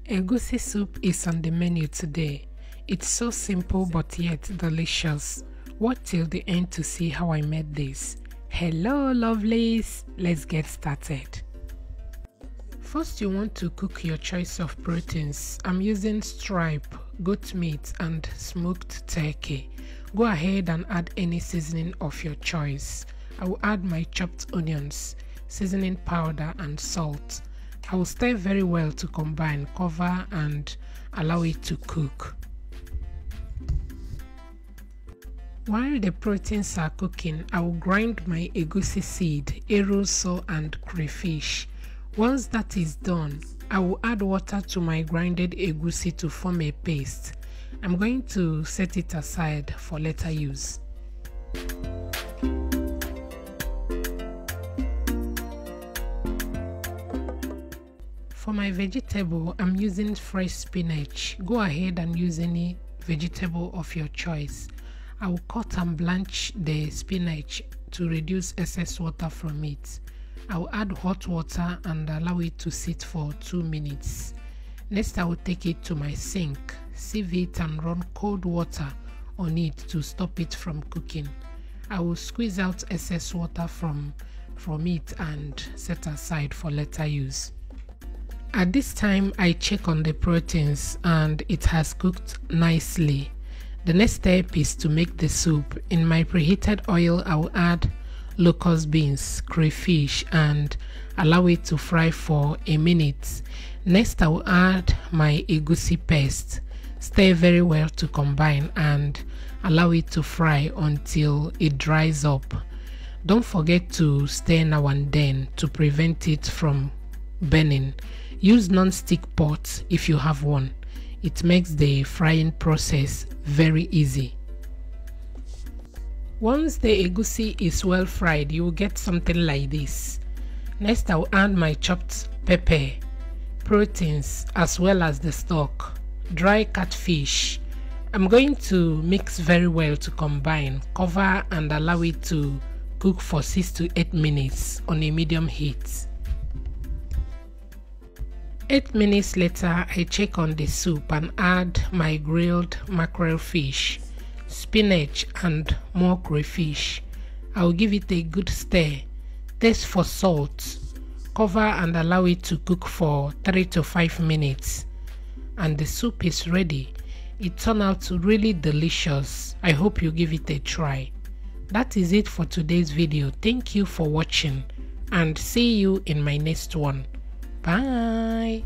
Egusi soup is on the menu today. It's so simple but yet delicious. Watch till the end to see how I made this. Hello lovelies, let's get started. First you want to cook your choice of proteins. I'm using stripe, goat meat and smoked turkey. Go ahead and add any seasoning of your choice. I will add my chopped onions, seasoning powder and salt. I will stir very well to combine, cover and allow it to cook. While the proteins are cooking, I will grind my egusi seed, eroso and crayfish. Once that is done, I will add water to my grinded egusi to form a paste. I'm going to set it aside for later use. For my vegetable, I'm using fresh spinach. Go ahead and use any vegetable of your choice. I will cut and blanch the spinach to reduce excess water from it. I will add hot water and allow it to sit for 2 minutes. Next, I will take it to my sink, sieve it and run cold water on it to stop it from cooking. I will squeeze out excess water from it and set aside for later use. At this time, I check on the proteins and it has cooked nicely. The next step is to make the soup. In my preheated oil, I will add locust beans, crayfish and allow it to fry for a minute. Next, I will add my egusi paste. Stir very well to combine and allow it to fry until it dries up. Don't forget to stir now and then to prevent it from burning. Use non-stick pot if you have one. It makes the frying process very easy. Once the egusi is well fried, you will get something like this. Next, I will add my chopped pepper, proteins as well as the stock, dry catfish. I'm going to mix very well to combine, cover and allow it to cook for 6 to 8 minutes on a medium heat. 8 minutes later, I check on the soup and add my grilled mackerel fish, spinach and more crayfish. I will give it a good stir, taste for salt, cover and allow it to cook for 3 to 5 minutes. And the soup is ready. It turned out really delicious. I hope you give it a try. That is it for today's video. Thank you for watching and see you in my next one. Bye.